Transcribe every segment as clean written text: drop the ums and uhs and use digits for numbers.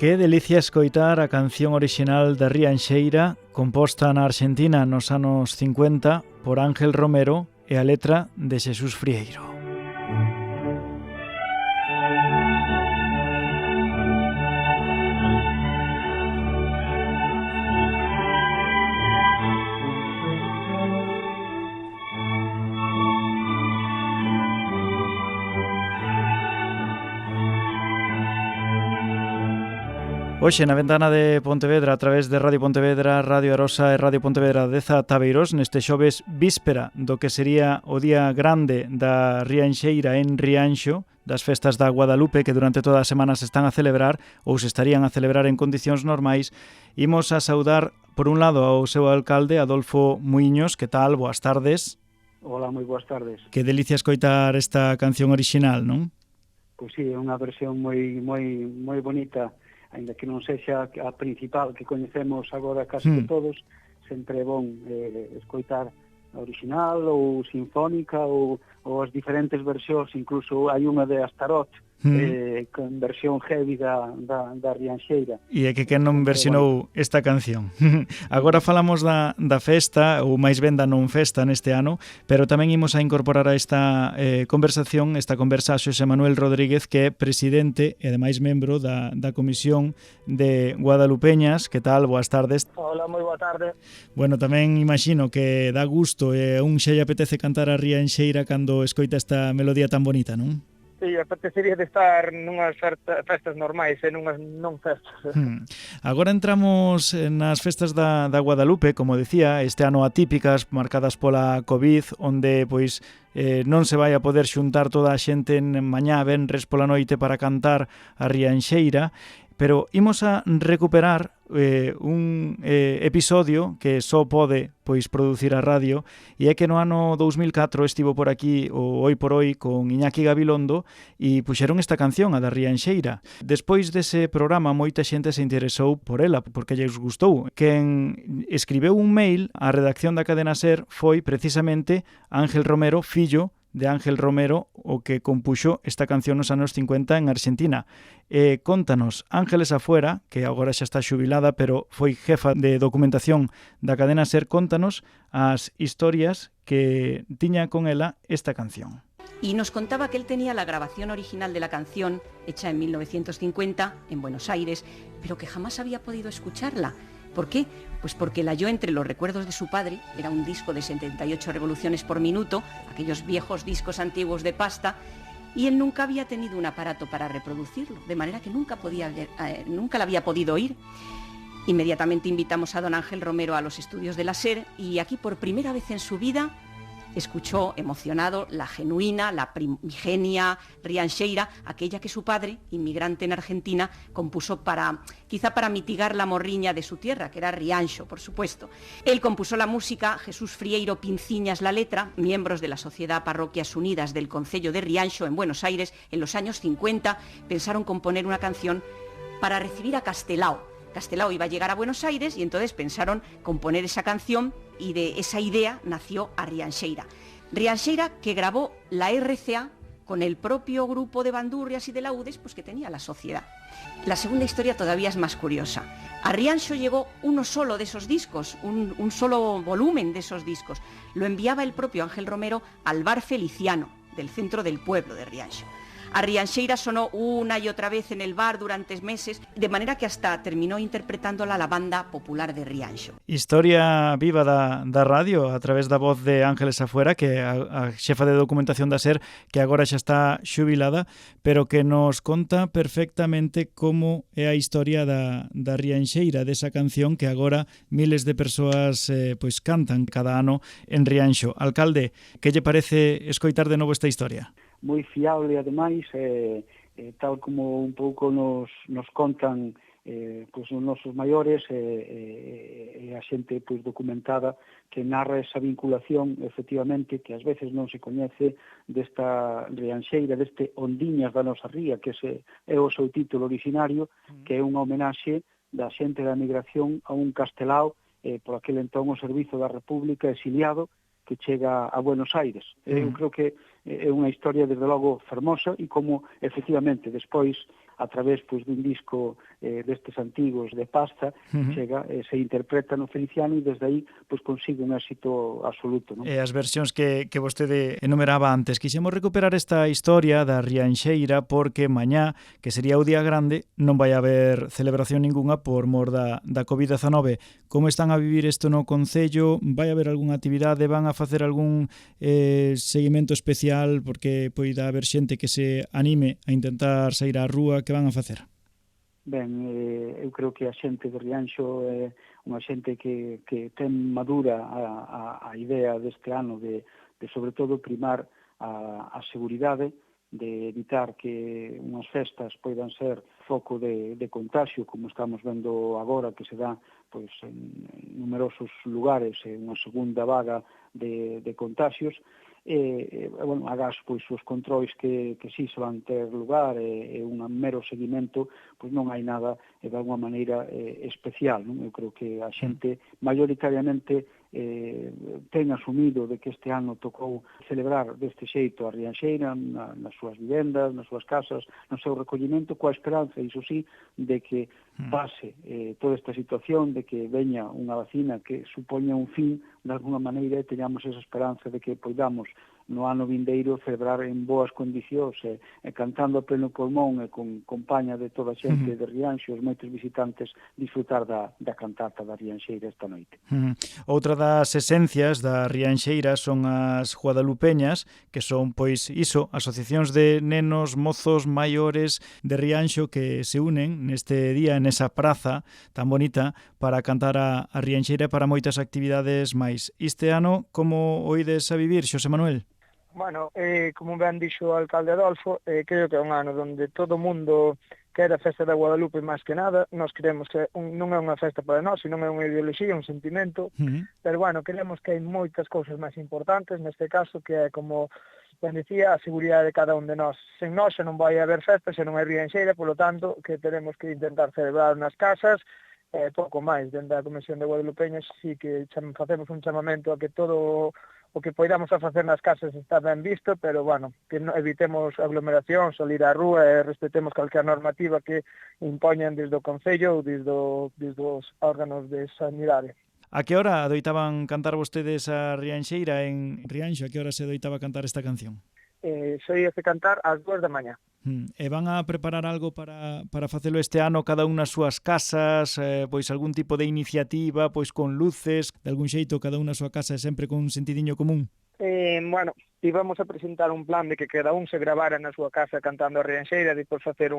Que delicia escoitar a canción orixinal da Rianxeira, composta na Argentina nos anos 50 por Ángel Romero e a letra de Xesús Frieiro. Hoxe na ventana de Pontevedra, a través de Radio Pontevedra, Radio Arosa e Radio Pontevedra Deza Tabeiros, neste xoves víspera do que sería o día grande da Rianxeira en Rianxo, das festas da Guadalupe, que durante toda a semana se están a celebrar ou se estarían a celebrar en condicións normais. Imos a saudar, por un lado, ao seu alcalde, Adolfo Muiños. Que tal? Boas tardes. Hola, moi boas tardes. Que delicia escoitar esta canción orixinal, non? Pois sí, é unha versión moi bonita, ainda que non sexa a principal que coñecemos agora casi que todos, sempre é bon escoitar a original ou sinfónica ou as diferentes versións, incluso hai unha de Astarot, con versión heavy da Rianxeira. E é que quen non versionou esta canción. Agora falamos da festa, ou máis ben da non festa neste ano, pero tamén imos a incorporar a esta conversación, esta conversa a Xosé Manuel Rodríguez, que é presidente e ademais membro da Comisión de Guadalupeñas. Que tal? Boas tardes. Hola, moi boa tarde. Bueno, tamén imagino que dá gusto e un xa lle apetece cantar a Rianxeira cando escoita esta melodía tan bonita, non? Sí, apetecería de estar nunhas festas normais e nunhas non festas. Agora entramos nas festas da Guadalupe, como decía, este ano atípicas, marcadas pola COVID, onde pois non se vai a poder xuntar toda a xente en mañá venres pola noite para cantar a Rianxeira, pero imos a recuperar un episodio que só pode pois producir a radio, e é que no ano 2004 estivo por aquí o Oi por Oi con Iñaki Gabilondo e puxeron esta canción, a da Rianxeira. Despois dese programa moita xente se interesou por ela, porque lles gustou. Quen escribeu un mail á redacción da Cadena SER foi precisamente Ángel Romero, fillo de Ángel Romero, o que compuxo esta canción nos anos 50 en Argentina. Contanos, Ángeles Afuera, que agora xa está xubilada, pero foi jefa de documentación da Cadena SER, contanos as historias que tiña con ela esta canción. Y nos contaba que él tenía la grabación original de la canción, hecha en 1950, en Buenos Aires, pero que jamás había podido escucharla. ¿Por qué? Pues porque la halló entre los recuerdos de su padre. Era un disco de 78 revoluciones por minuto, aquellos viejos discos antiguos de pasta, y él nunca había tenido un aparato para reproducirlo, de manera que nunca la había podido oír. Inmediatamente invitamos a don Ángel Romero a los estudios de la SER, y aquí por primera vez en su vida escuchó emocionado la genuina, la primigenia Rianxeira, aquella que su padre, inmigrante en Argentina, compuso quizá para mitigar la morriña de su tierra, que era Rianxo, por supuesto. Él compuso la música, Jesús Frieiro Pinciñas la letra, miembros de la Sociedad Parroquias Unidas del Concello de Rianxo en Buenos Aires, en los años 50, pensaron componer una canción para recibir a Castelao. Castelao iba a llegar a Buenos Aires y entonces pensaron componer esa canción, y de esa idea nació a Rianxeira. Rianxeira, que grabó la RCA con el propio grupo de bandurrias y de laudes pues que tenía la sociedad. La segunda historia todavía es más curiosa. A Rianxo llegó uno solo de esos discos, un solo volumen de esos discos. Lo enviaba el propio Ángel Romero al bar Feliciano, del centro del pueblo de Rianxo. A Rianxeira sonó una y otra vez en el bar durante meses, de manera que hasta terminó interpretándola la banda popular de Rianxo. Historia viva da radio a través da voz de Ángeles Afuera, que a xefa de documentación da SER, que agora xa está xubilada, pero que nos conta perfectamente como é a historia da Rianxeira, desa canción que agora miles de persoas pois cantan cada ano en Rianxo. Alcalde, que lle parece escoitar de novo esta historia? Moi fiable, ademais, tal como un pouco nos contan pois os nosos maiores e a xente pois documentada que narra esa vinculación, efectivamente, que ás veces non se coñece desta Rianxeira, deste Ondiñas da nosa ría, que é o seu título originario, que é unha homenaxe da xente da migración a un castelao por aquel entón o Servizo da República exiliado, que chega a Buenos Aires. Eu creo que é unha historia, desde logo, fermosa, e como, efectivamente, despois a través pois dun disco destes antigos de pasta, chega, se interpreta no Feliciano e desde aí pois consigue un éxito absoluto, non? E as versións que vostede enumeraba antes. Quixemos recuperar esta historia da Rianxeira porque mañá, que sería o día grande, non vai haber celebración ningunha por mor da COVID-19. Como están a vivir isto no Concello? Vai haber algunha actividade? Van a facer algún seguimento especial porque poida haber xente que se anime a intentar sair á rúa? Que van a facer? Ben, eu creo que a xente de Rianxo é unha xente que ten madura a idea deste ano de sobre todo primar a seguridade, de evitar que unhas festas poidan ser foco de contagio, como estamos vendo agora que se dá pois en numerosos lugares, unha segunda vaga de contagios, bueno, agás pois os controis que si se van ter lugar e un mero seguimento, pois non hai nada de alguma maneira especial, non? Eu creo que a xente maioritariamente ten asumido de que este ano tocou celebrar deste xeito a Rianxeira nas súas vivendas, nas súas casas, no seu recollimento, coa esperanza, iso sí, de que pase toda esta situación, de que veña unha vacina que supoña un fin de alguna maneira e teñamos esa esperanza de que poidamos no ano vindeiro celebrar en boas condicións e cantando a pleno pulmón e con compaña de toda a xente de Rianxo, os moitos visitantes disfrutar da cantata da Rianxeira esta noite. Outra das esencias da Rianxeira son as guadalupeñas, que son, pois, iso, asociacións de nenos, mozos, maiores de Rianxo que se unen neste día, nesa praza tan bonita, para cantar a Rianxeira e para moitas actividades máis. Este ano, como oides a vivir, Xosé Manuel? Bueno, como ben dixo o alcalde Adolfo, creo que é un ano onde todo o mundo quere a festa da Guadalupe máis que nada. Nós queremos que non é unha festa para nós, senón é unha ideoloxía, un sentimento, pero bueno, queremos que hai moitas cousas máis importantes, neste caso, que é como ben dicía, a seguridade de cada un de nós. Sen nós xa non vai haber festa, xa non hai Rianxeira, polo tanto, que teremos que intentar celebrar nas casas, pouco máis. Dende a Comisión de Guadalupeñas sí que facemos un chamamento a que todo o que poidamos a facer nas casas está ben visto, pero, bueno, que evitemos aglomeracións, salir á rúa e respetemos calquera normativa que impoñen desde o Concello ou desde os órganos de sanidade. A que hora adoitaban cantar vostedes a Rianxeira en Rianxo? A que hora se adoitaba cantar esta canción? Soíase cantar ás 2 da mañá. E van a preparar algo para facelo este ano cada un nas súas casas, pois algún tipo de iniciativa, pois con luces, de algún xeito cada un na súa casa e sempre con un sentidiño común? Bueno, íbamos a presentar un plan de que cada un se gravara na súa casa cantando a Rianxeira, depois facer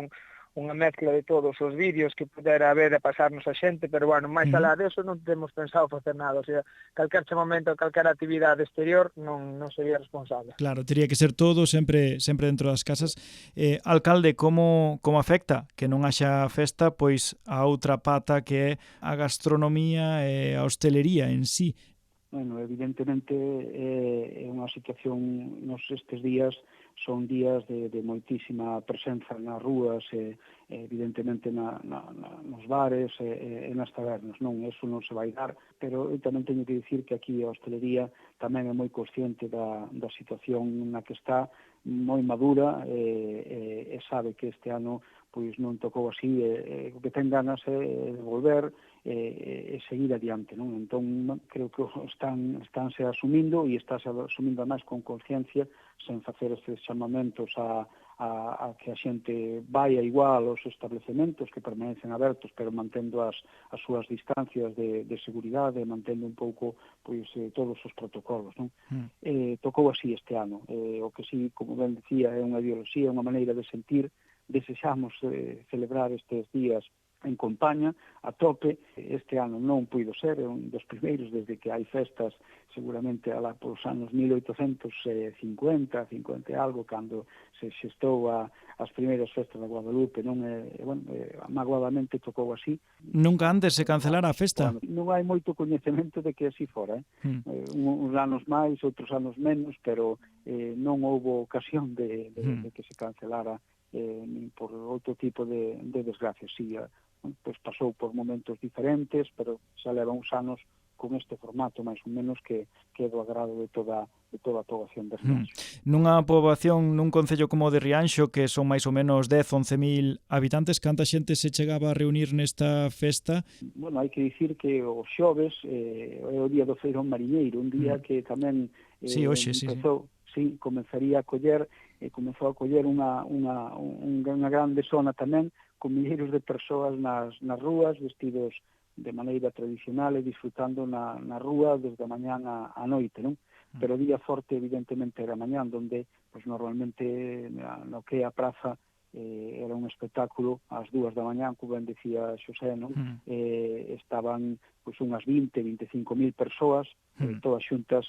unha mezcla de todos os vídeos que pudera haber a pasarnos a xente, pero, bueno, máis alá deso non temos pensado facer nada, o sea, calquer chamamento, calquer actividade exterior non sería responsable. Claro, teria que ser todo sempre dentro das casas. Alcalde, como afecta que non haxa festa, pois a outra pata que é a gastronomía e a hostelería en sí? Bueno, evidentemente é unha situación nos estes días, son días de moitísima presenza nas rúas e evidentemente nos bares e nas tabernas, non? Eso non se vai dar, pero eu tamén teño que dicir que aquí a hostelería tamén é moi consciente da situación na que está, moi madura e sabe que este ano pois non tocou así, o que ten ganas é de volver e seguir adiante, non? Entón, creo que estánse asumindo e estáse asumindo máis con conciencia, sen facer estes chamamentos a que a xente vai igual aos establecementos que permanecen abertos, pero mantendo as súas distancias de seguridade, mantendo un pouco pois todos os protocolos, non? Tocou así este ano. O que sí, como ben dicía, é unha ideoloxía, unha maneira de sentir. Desexamos celebrar estes días en compaña, a tope. Este ano non puido ser, é un dos primeiros desde que hai festas, seguramente alá polos anos 1850, 50 e algo, cando se xestou as primeiras festas da Guadalupe, non amaguadamente tocou así. Nunca antes se cancelara a festa? Non hai moito coñecemento de que así fora, uns anos máis, outros anos menos, pero non houbo ocasión de que se cancelara nin por outro tipo de desgracias. Sí, pois pasou por momentos diferentes, pero xa leva uns anos con este formato máis ou menos que é do agrado de toda a poboación de Rianxo. Nunha poboación, nun concello como o de Rianxo, que son máis ou menos 10-11.000 habitantes, canta xente se chegaba a reunir nesta festa? Bueno, hai que dicir que os xoves é o día do Feirón Mariñeiro, un día que tamén comenzaría a coller, comezou a coller unha grande zona tamén, con milleiros de persoas nas rúas, vestidos de maneira tradicional e disfrutando na rúa desde a mañán á noite, non? Pero o día forte, evidentemente, era a mañán, donde, pues, normalmente, no que é a praza, era un espectáculo ás 2 da mañán, como ben decía Xosé, non? Estaban, pues, unhas 20-25.000 persoas, todas xuntas,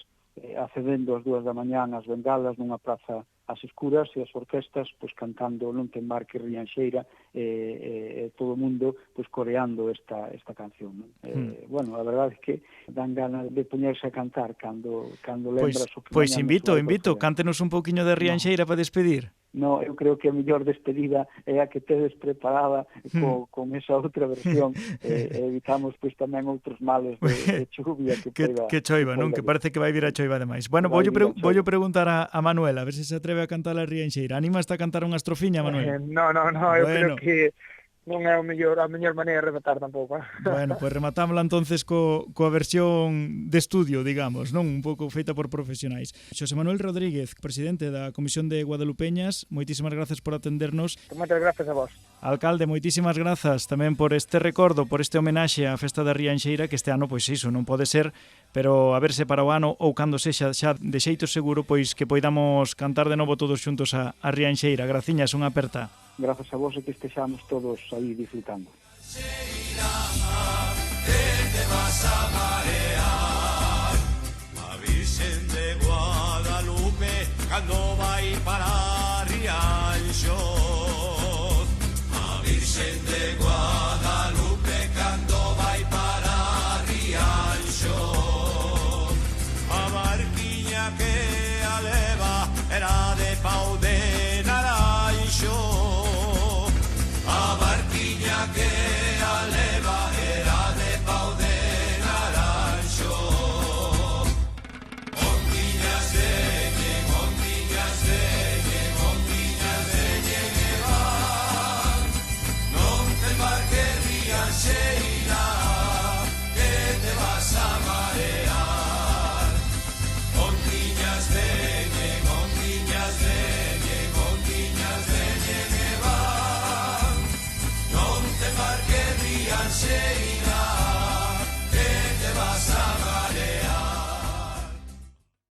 accedendo ás 2 da mañán as bengalas nunha praza ás escuras e as orquestas pois cantando Non te embarques Rianxeira todo o mundo pois coreando esta canción, non? Bueno, a verdade é que dan ganas de poñerse a cantar cando lembras o que pois invito, cántenos un pouquiño de Rianxeira para despedir. No, eu creo que a mellor despedida é a que tedes preparada con esa outra versión evitamos pois tamén outros males de chuvia que choiva, non? Que parece que vai vir a choiva demais. Bueno, voulle preguntar a Manuel a ver se atreve a cantar a Rianxeira. Animaste a cantar unha estrofiña, Manuel? No, eu creo que non é a mellor maneira de rematar tampouco. Bueno, pois rematámosla entonces coa versión de estudio, digamos, non? Un pouco feita por profesionais. Xosé Manuel Rodríguez, presidente da Comisión de Guadalupeñas, moitísimas grazas por atendernos. Moitas grazas a vos. Alcalde, moitísimas grazas tamén por este recordo, por este homenaxe á festa da Rianxeira, que este ano, pois iso, non pode ser, pero a verse para o ano ou cando sexa xa de xeito seguro, pois que poidamos cantar de novo todos xuntos a Rianxeira. Graciñas, unha aperta. Grazas a vos e que estexamos todos aí disfrutando. Te vas a marear, a Virgen de Guadalupe, cando vai para Rianxo. A Virgen de Guadalupe, cando vai para Rianxo. A barquiña que a leva era de pau de naranxo. A barquiña que a leva era de pau de naranxo. Ondiñas veñen, ondiñas veñen, ondiñas veñen e van. Non te embarques Rianxeira, que te vas a marear. Ondiñas veñen, ondiñas veñen, ondiñas veñen e van. Non te embarques Rianxeira.